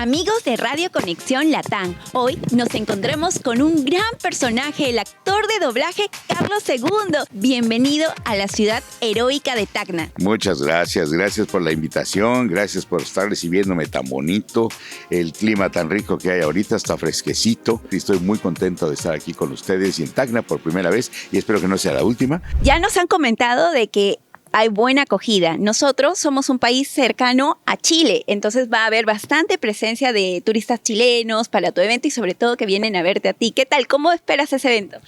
Amigos de Radio Conexión Latam, hoy nos encontramos con un gran personaje, el actor de doblaje Carlos II. Bienvenido a la ciudad heroica de Tacna. Muchas gracias por la invitación, gracias por estar recibiéndome tan bonito, el clima tan rico que hay ahorita, está fresquecito y estoy muy contento de estar aquí con ustedes y en Tacna por primera vez y espero que no sea la última. Ya nos han comentado de que hay buena acogida. Nosotros somos un país cercano a Chile, entonces va a haber bastante presencia de turistas chilenos para tu evento y sobre todo que vienen a verte a ti. ¿Qué tal? ¿Cómo esperas ese evento?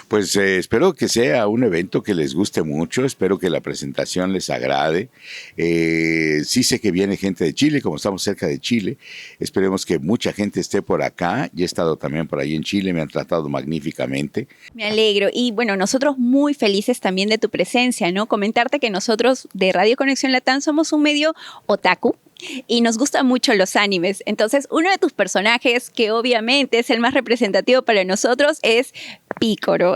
Pues espero que sea un evento que les guste mucho, espero que la presentación les agrade. Sí sé que viene gente de Chile, como estamos cerca de Chile, esperemos que mucha gente esté por acá. Yo he estado también por ahí en Chile, me han tratado magníficamente. Me alegro y bueno, nosotros muy felices también de tu presencia, ¿no? Comentarte que nosotros de Radio Conexión Latam somos un medio otaku y nos gustan mucho los animes. Entonces, uno de tus personajes, que obviamente es el más representativo para nosotros, es Picoro.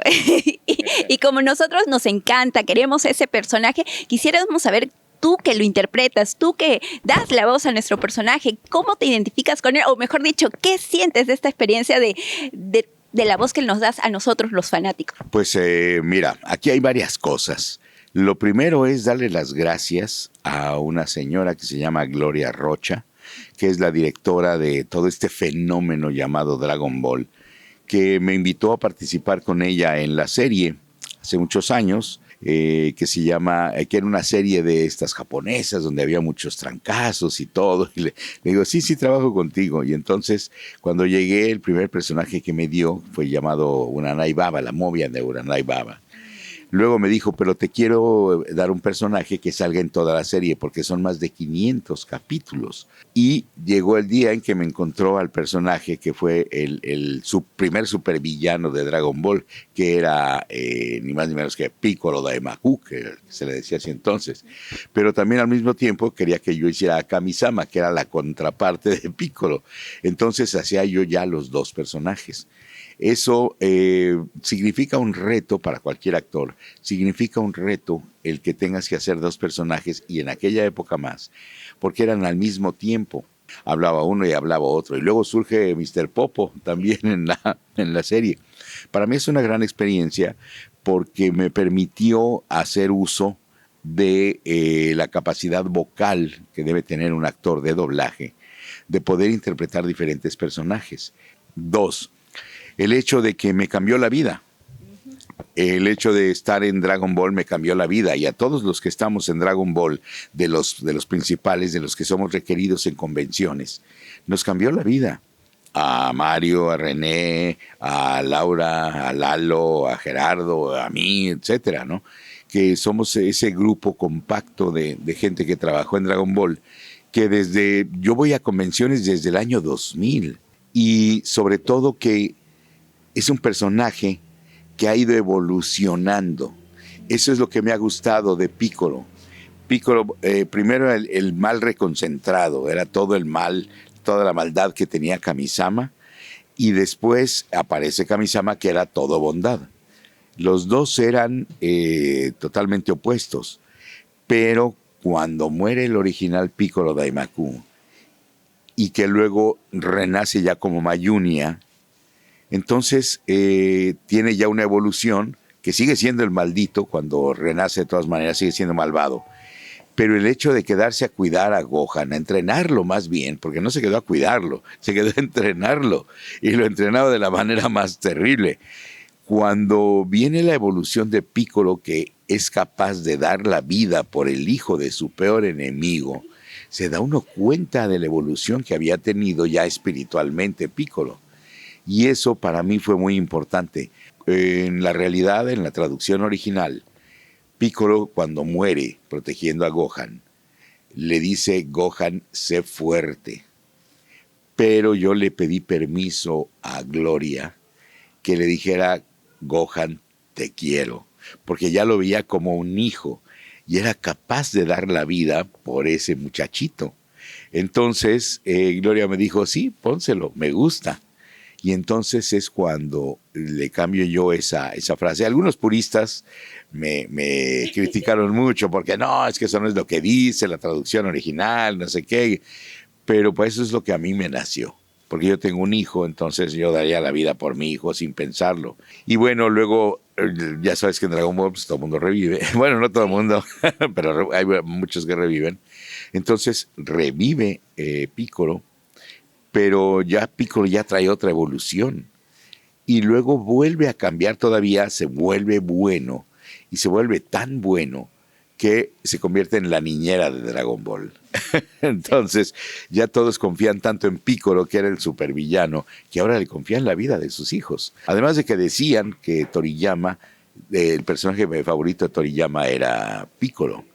y como nosotros nos encanta, queremos ese personaje, quisiéramos saber, tú que lo interpretas, tú que das la voz a nuestro personaje, ¿cómo te identificas con él? O mejor dicho, ¿qué sientes de esta experiencia de la voz que nos das a nosotros los fanáticos? Pues mira, aquí hay varias cosas. Lo primero es darle las gracias a una señora que se llama Gloria Rocha, que es la directora de todo este fenómeno llamado Dragon Ball, que me invitó a participar con ella en la serie hace muchos años, que era una serie de estas japonesas donde había muchos trancazos y todo. Y le digo, sí, trabajo contigo. Y entonces, cuando llegué, el primer personaje que me dio fue llamado Uranai Baba, la momia de Uranai Baba. Luego me dijo, pero te quiero dar un personaje que salga en toda la serie, porque son más de 500 capítulos. Y llegó el día en que me encontró al personaje que fue su primer supervillano de Dragon Ball, que era ni más ni menos que Piccolo Daimaku, que se le decía así entonces. Pero también al mismo tiempo quería que yo hiciera a Kamisama, que era la contraparte de Piccolo. Entonces hacía yo ya los dos personajes. Eso significa un reto para cualquier actor, significa un reto el que tengas que hacer dos personajes y en aquella época más, porque eran al mismo tiempo, hablaba uno y hablaba otro, y luego surge Mr. Popo también en la serie. Para mí es una gran experiencia porque me permitió hacer uso de la capacidad vocal que debe tener un actor de doblaje, de poder interpretar diferentes personajes. Dos, el hecho de que me cambió la vida. El hecho de estar en Dragon Ball me cambió la vida y a todos los que estamos en Dragon Ball, de los principales, de los que somos requeridos en convenciones, nos cambió la vida. A Mario, a René, a Laura, a Lalo, a Gerardo, a mí, etcétera, ¿no? Que somos ese grupo compacto de gente que trabajó en Dragon Ball, que yo voy a convenciones desde el año 2000 y sobre todo que es un personaje que ha ido evolucionando. Eso es lo que me ha gustado de Piccolo. Piccolo, primero el mal reconcentrado, era todo el mal, toda la maldad que tenía Kamisama, y después aparece Kamisama, que era todo bondad. Los dos eran totalmente opuestos, pero cuando muere el original Piccolo Daimaku, y que luego renace ya como Mayunia, entonces tiene ya una evolución que sigue siendo el maldito, cuando renace de todas maneras sigue siendo malvado, pero el hecho de quedarse a cuidar a Gohan, a entrenarlo más bien, porque no se quedó a cuidarlo, se quedó a entrenarlo y lo entrenaba de la manera más terrible. Cuando viene la evolución de Piccolo, que es capaz de dar la vida por el hijo de su peor enemigo, se da uno cuenta de la evolución que había tenido ya espiritualmente Piccolo. Y eso para mí fue muy importante. En la realidad, en la traducción original, Piccolo cuando muere protegiendo a Gohan, le dice, Gohan, sé fuerte. Pero yo le pedí permiso a Gloria que le dijera, Gohan, te quiero, porque ya lo veía como un hijo y era capaz de dar la vida por ese muchachito. Entonces Gloria me dijo, sí, pónselo, me gusta. Y entonces es cuando le cambio yo esa frase. Algunos puristas me criticaron mucho porque no, es que eso no es lo que dice la traducción original, no sé qué. pero pues eso es lo que a mí me nació. Porque yo tengo un hijo, entonces yo daría la vida por mi hijo sin pensarlo. Y bueno, luego, ya sabes que en Dragon Ball pues, todo el mundo revive. Bueno, no todo el mundo, pero hay muchos que reviven. Entonces revive Piccolo, pero ya Piccolo ya trae otra evolución. Y luego vuelve a cambiar todavía, se vuelve bueno. Y se vuelve tan bueno que se convierte en la niñera de Dragon Ball. Entonces, ya todos confían tanto en Piccolo, que era el supervillano, que ahora le confían la vida de sus hijos. Además de que decían que Toriyama, el personaje favorito de Toriyama era Piccolo.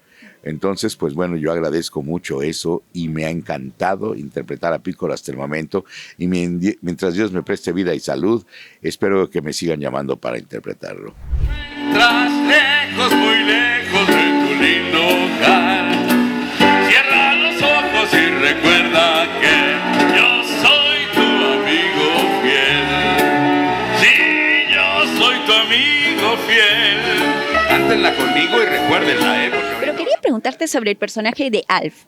Entonces, pues bueno, yo agradezco mucho eso y me ha encantado interpretar a Piccolo hasta el momento. Y mientras Dios me preste vida y salud, espero que me sigan llamando para interpretarlo. Tras lejos, muy lejos de tu lindo hogar, cierra los ojos y recuerda que yo soy tu amigo fiel. Sí, yo soy tu amigo fiel. Cántenla conmigo y recuérdenla, Pero quería preguntarte sobre el personaje de Alf.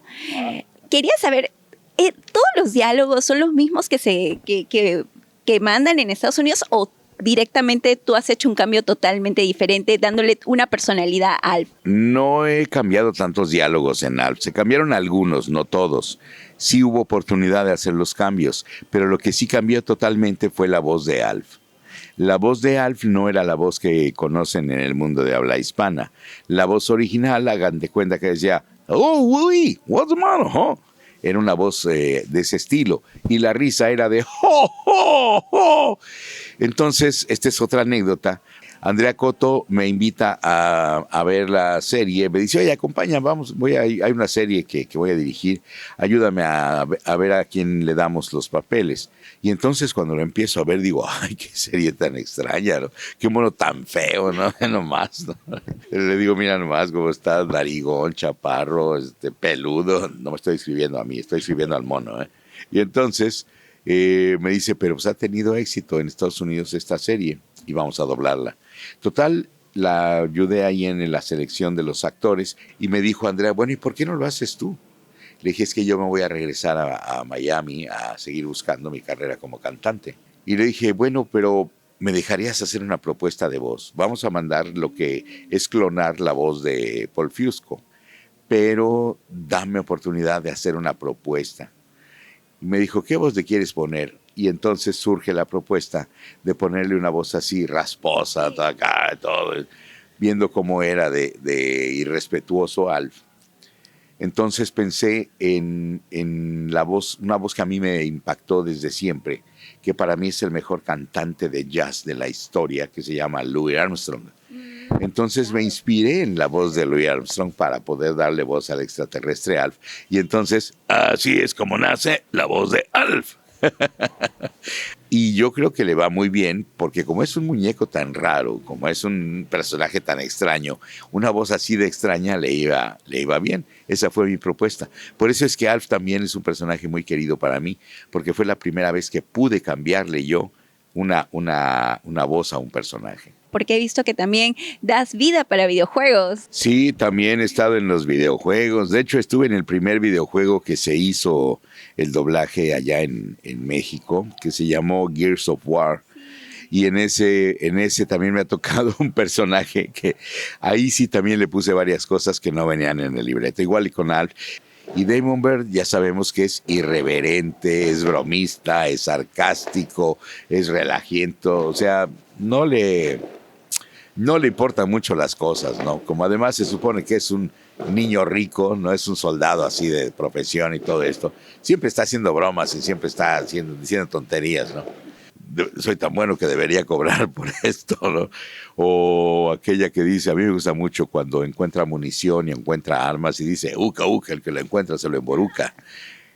Quería saber, ¿todos los diálogos son los mismos que mandan en Estados Unidos o directamente tú has hecho un cambio totalmente diferente, dándole una personalidad a Alf? No he cambiado tantos diálogos en Alf. Se cambiaron algunos, no todos. Sí hubo oportunidad de hacer los cambios, pero lo que sí cambió totalmente fue la voz de Alf. La voz de Alf no era la voz que conocen en el mundo de habla hispana. La voz original, hagan de cuenta que decía, "Oh, Willy, what's the matter, huh?" Era una voz de ese estilo. Y la risa era de "ho, ho, ho". Entonces, esta es otra anécdota. Andrea Coto me invita a ver la serie. Me dice, oye, acompaña, vamos, hay una serie que voy a dirigir. Ayúdame a ver a quién le damos los papeles. Y entonces cuando lo empiezo a ver, digo, ay, qué serie tan extraña, ¿no? Qué mono tan feo, ¿no? Nomás, ¿no? Le digo, mira nomás cómo está, narigón, chaparro, peludo. No me estoy escribiendo a mí, estoy escribiendo al mono, ¿eh? Y entonces me dice, pero pues ha tenido éxito en Estados Unidos esta serie y vamos a doblarla. Total, la ayudé ahí en la selección de los actores y me dijo Andrea, bueno, ¿y por qué no lo haces tú? Le dije, es que yo me voy a regresar a Miami a seguir buscando mi carrera como cantante. Y le dije, bueno, pero ¿me dejarías hacer una propuesta de voz? Vamos a mandar lo que es clonar la voz de Paul Fusco, pero dame oportunidad de hacer una propuesta. Y me dijo, ¿qué voz le quieres poner? Y entonces surge la propuesta de ponerle una voz así rasposa, todo, viendo cómo era de irrespetuoso Alf. Entonces pensé en la voz, una voz que a mí me impactó desde siempre, que para mí es el mejor cantante de jazz de la historia, que se llama Louis Armstrong. Entonces me inspiré en la voz de Louis Armstrong para poder darle voz al extraterrestre Alf. Y entonces, así es como nace la voz de Alf. Y yo creo que le va muy bien porque como es un muñeco tan raro, como es un personaje tan extraño, una voz así de extraña le iba bien. Esa fue mi propuesta. Por eso es que Alf también es un personaje muy querido para mí, porque fue la primera vez que pude cambiarle yo una voz a un personaje. Porque he visto que también das vida para videojuegos. Sí, también he estado en los videojuegos. De hecho, estuve en el primer videojuego que se hizo el doblaje allá en México, que se llamó Gears of War. Y en ese también me ha tocado un personaje que ahí sí también le puse varias cosas que no venían en el libreto. Igual y con Alf. Y Damon Bird ya sabemos que es irreverente, es bromista, es sarcástico, es relajiento. O sea, no le importan mucho las cosas, ¿no? Como además se supone que es un niño rico, no es un soldado así de profesión y todo esto, siempre está haciendo bromas y siempre está diciendo tonterías, ¿no? Soy tan bueno que debería cobrar por esto, ¿no? O aquella que dice, a mí me gusta mucho cuando encuentra munición y encuentra armas y dice, uca, uca, el que lo encuentra se lo emboruca.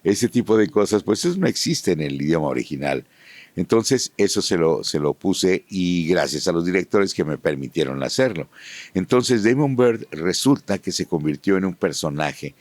Ese tipo de cosas, pues eso no existe en el idioma original. Entonces eso se lo puse y gracias a los directores que me permitieron hacerlo. Entonces Damon Bird resulta que se convirtió en un personaje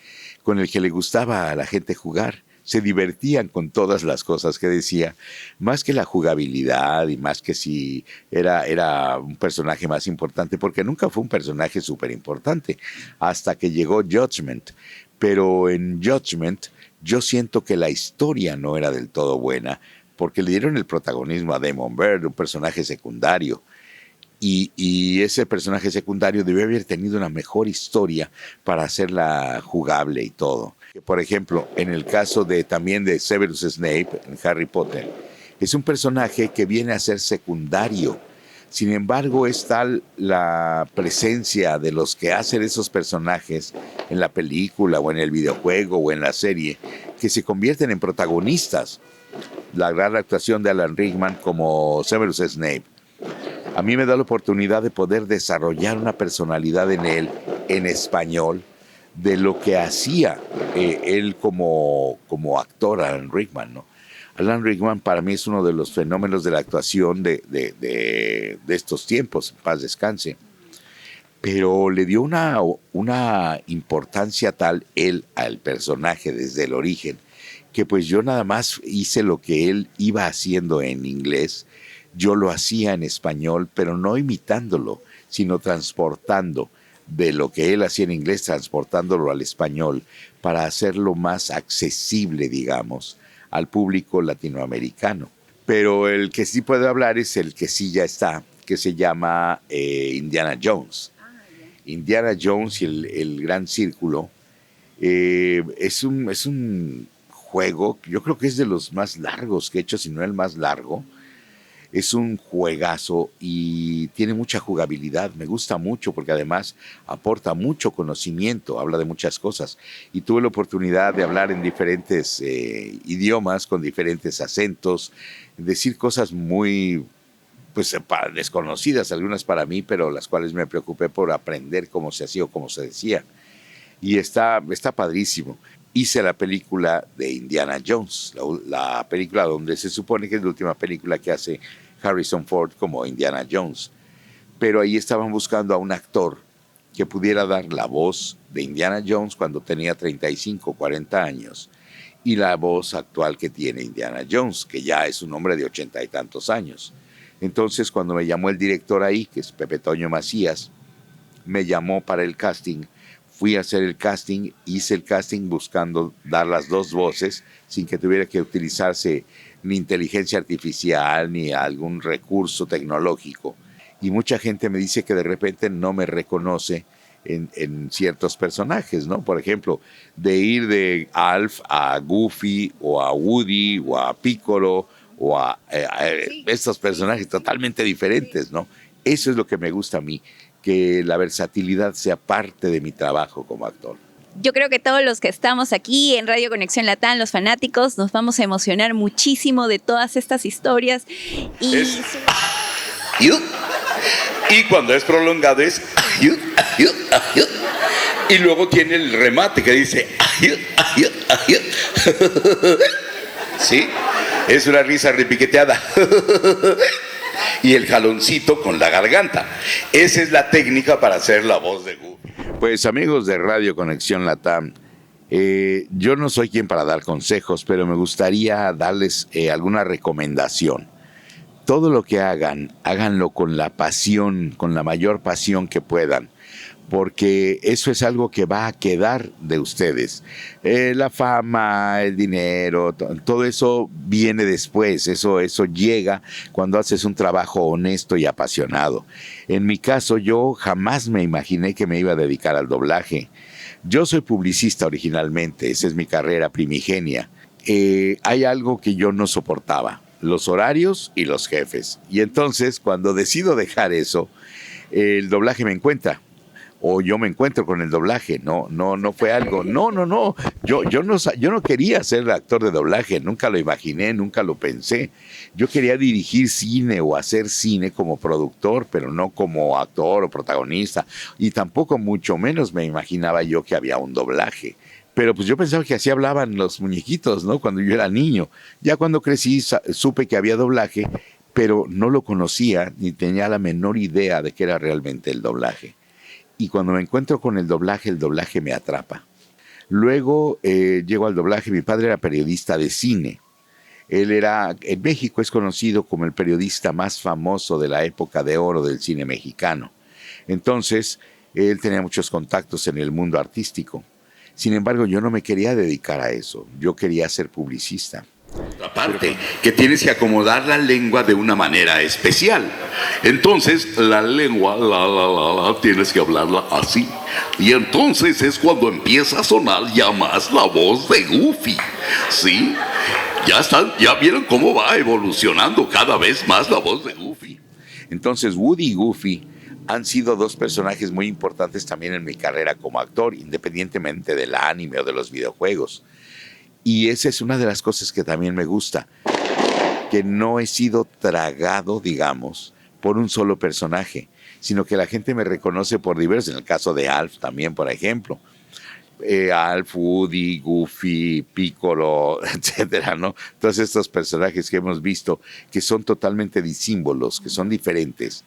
con el que le gustaba a la gente jugar. Se divertían con todas las cosas que decía, más que la jugabilidad y más que si era un personaje más importante, porque nunca fue un personaje súper importante hasta que llegó Judgment. Pero en Judgment yo siento que la historia no era del todo buena, porque le dieron el protagonismo a Damon Bird, un personaje secundario. Y ese personaje secundario debió haber tenido una mejor historia para hacerla jugable y todo. Por ejemplo, en el caso también de Severus Snape en Harry Potter, es un personaje que viene a ser secundario. Sin embargo, es tal la presencia de los que hacen esos personajes en la película o en el videojuego o en la serie, que se convierten en protagonistas. La gran actuación de Alan Rickman como Severus Snape a mí me da la oportunidad de poder desarrollar una personalidad en él, en español, de lo que hacía él como actor, Alan Rickman, ¿no? Alan Rickman para mí es uno de los fenómenos de la actuación de estos tiempos, en paz descanse. Pero le dio una importancia tal él al personaje desde el origen, que pues yo nada más hice lo que él iba haciendo en inglés. Yo lo hacía en español, pero no imitándolo, sino transportando de lo que él hacía en inglés, transportándolo al español para hacerlo más accesible, digamos, al público latinoamericano. Pero el que sí puede hablar es el que sí ya está, que se llama Indiana Jones. Indiana Jones y el Gran Círculo es un juego, yo creo que es de los más largos que he hecho, si no el más largo. Es un juegazo y tiene mucha jugabilidad, me gusta mucho porque además aporta mucho conocimiento, habla de muchas cosas. Y tuve la oportunidad de hablar en diferentes idiomas, con diferentes acentos, decir cosas muy desconocidas, algunas para mí, pero las cuales me preocupé por aprender cómo se hacía o cómo se decía. Y está padrísimo. Hice la película de Indiana Jones, la película donde se supone que es la última película que hace Harrison Ford como Indiana Jones. Pero ahí estaban buscando a un actor que pudiera dar la voz de Indiana Jones cuando tenía 35, 40 años y la voz actual que tiene Indiana Jones, que ya es un hombre de 80 y tantos años. Entonces, cuando me llamó el director ahí, que es Pepe Toño Macías, me llamó para el casting. Fui a hacer el casting, hice el casting buscando dar las dos voces sin que tuviera que utilizarse ni inteligencia artificial ni algún recurso tecnológico. Y mucha gente me dice que de repente no me reconoce en ciertos personajes, ¿no? Por ejemplo, de ir de Alf a Goofy o a Woody o a Piccolo o a estos personajes totalmente diferentes, ¿no? Eso es lo que me gusta a mí, que la versatilidad sea parte de mi trabajo como actor. Yo creo que todos los que estamos aquí en Radio Conexión Latam, los fanáticos, nos vamos a emocionar muchísimo de todas estas historias. Y cuando es prolongado es y luego tiene el remate que dice ¿sí? Es una risa repiqueteada. Y el jaloncito con la garganta. Esa es la técnica para hacer la voz de Goofy. Pues amigos de Radio Conexión Latam, yo no soy quien para dar consejos, pero me gustaría darles alguna recomendación. Todo lo que hagan, háganlo con la pasión, con la mayor pasión que puedan, porque eso es algo que va a quedar de ustedes. La fama, el dinero, todo eso viene después, eso llega cuando haces un trabajo honesto y apasionado. En mi caso, yo jamás me imaginé que me iba a dedicar al doblaje. Yo soy publicista originalmente, esa es mi carrera primigenia. Hay algo que yo no soportaba, los horarios y los jefes. Y entonces, cuando decido dejar eso, el doblaje me encuentra. O yo me encuentro con el doblaje, no fue algo, no, yo no quería ser actor de doblaje, nunca lo imaginé, nunca lo pensé. Yo quería dirigir cine o hacer cine como productor, pero no como actor o protagonista, y tampoco mucho menos me imaginaba yo que había un doblaje. Pero pues yo pensaba que así hablaban los muñequitos, ¿no? Cuando yo era niño. Ya cuando crecí supe que había doblaje, pero no lo conocía ni tenía la menor idea de qué era realmente el doblaje. Y cuando me encuentro con el doblaje me atrapa. Luego llego al doblaje. Mi padre era periodista de cine. En México es conocido como el periodista más famoso de la época de oro del cine mexicano. Entonces, él tenía muchos contactos en el mundo artístico. Sin embargo, yo no me quería dedicar a eso. Yo quería ser publicista. Aparte, que tienes que acomodar la lengua de una manera especial. Entonces, la lengua, tienes que hablarla así. Y entonces es cuando empieza a sonar ya más la voz de Goofy. ¿Sí? Ya vieron cómo va evolucionando cada vez más la voz de Goofy. Entonces, Woody y Goofy han sido dos personajes muy importantes también en mi carrera como actor, independientemente del anime o de los videojuegos. Y esa es una de las cosas que también me gusta, que no he sido tragado, digamos, por un solo personaje, sino que la gente me reconoce por diversos, en el caso de Alf también, por ejemplo. Alf, Woody, Goofy, Piccolo, etcétera, ¿no? Todos estos personajes que hemos visto que son totalmente disímbolos, que son diferentes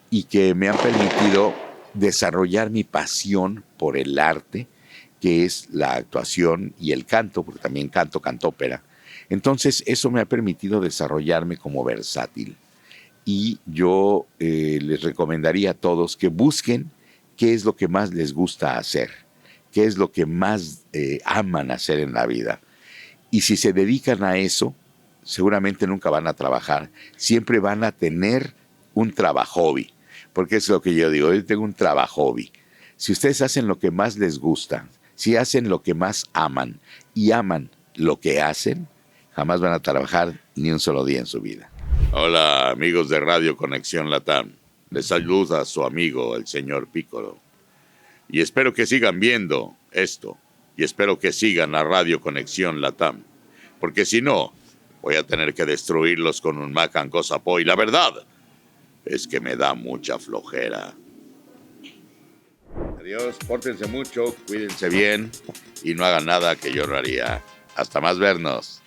y que me han permitido desarrollar mi pasión por el arte, que es la actuación y el canto, porque también canto ópera. Entonces, eso me ha permitido desarrollarme como versátil. Y yo les recomendaría a todos que busquen qué es lo que más les gusta hacer, qué es lo que más aman hacer en la vida. Y si se dedican a eso, seguramente nunca van a trabajar, siempre van a tener un trabajo-hobby, porque es lo que yo digo, yo tengo un trabajo-hobby. Si ustedes hacen lo que más les gusta, si hacen lo que más aman y aman lo que hacen, jamás van a trabajar ni un solo día en su vida. Hola, amigos de Radio Conexión Latam. Les saluda su amigo, el señor Piccolo. Y espero que sigan viendo esto. Y espero que sigan a Radio Conexión Latam. Porque si no, voy a tener que destruirlos con un Macan Cosa Po. Y la verdad es que me da mucha flojera. Adiós, pórtense mucho, cuídense bien y no hagan nada que yo no haría. Hasta más vernos.